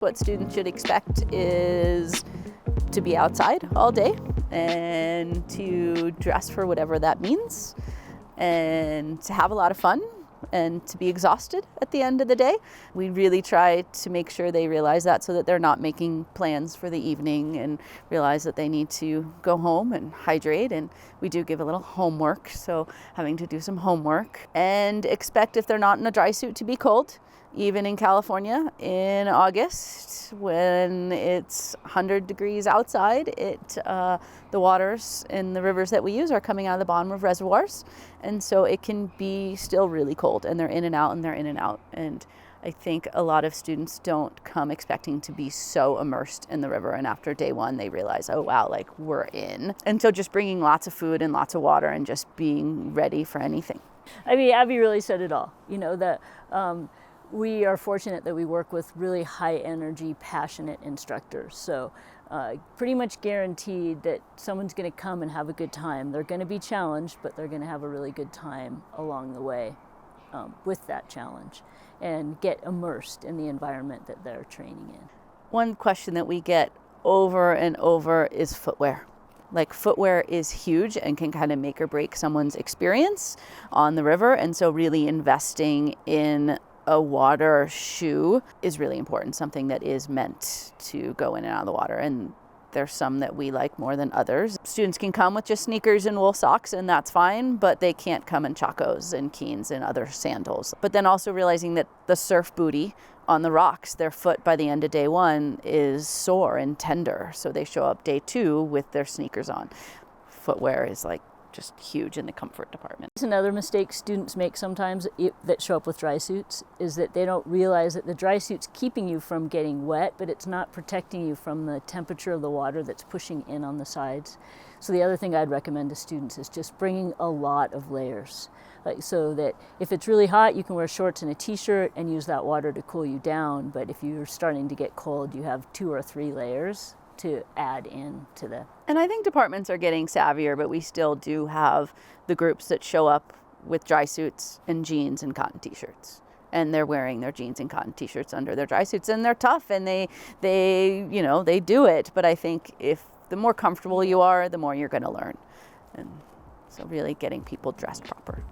What students should expect is to be outside all day and to dress for whatever that means and to have a lot of fun and to be exhausted at the end of the day. We really try to make sure they realize that so that they're not making plans for the evening and realize that they need to go home and hydrate. And we do give a little homework, so having to do some homework, and expect if they're not in a dry suit to be cold. Even in California in August, when it's 100 degrees outside, the waters in the rivers that we use are coming out of the bottom of reservoirs. And so it can be still really cold, and they're in and out and they're in and out. And I think a lot of students don't come expecting to be so immersed in the river. And after day one, they realize, oh, wow, like we're in. And so just bringing lots of food and lots of water and just being ready for anything. I mean, Abby really said it all. You know, that we are fortunate that we work with really high energy, passionate instructors. So pretty much guaranteed that someone's going to come and have a good time. They're going to be challenged, but they're going to have a really good time along the way with that challenge and get immersed in the environment that they're training in. One question that we get over and over is footwear. Like, footwear is huge and can kind of make or break someone's experience on the river. And so really investing in a water shoe is really important, something that is meant to go in and out of the water. And there's some that we like more than others. Students can come with just sneakers and wool socks, and that's fine, but they can't come in Chacos and Keens and other sandals. But then also realizing that the surf booty on the rocks, their foot by the end of day one is sore and tender. So they show up day two with their sneakers on. Footwear is like just huge in the comfort department. It's another mistake students make sometimes that show up with dry suits is that they don't realize that the dry suit's keeping you from getting wet, but it's not protecting you from the temperature of the water that's pushing in on the sides. So the other thing I'd recommend to students is just bringing a lot of layers. So that if it's really hot, you can wear shorts and a t-shirt and use that water to cool you down. But if you're starting to get cold, you have 2 or 3 layers to add in to the... And I think departments are getting savvier, but we still do have the groups that show up with dry suits and jeans and cotton t-shirts. And they're wearing their jeans and cotton t-shirts under their dry suits, and they're tough and they do it. But I think if the more comfortable you are, the more you're going to learn. And so really getting people dressed proper.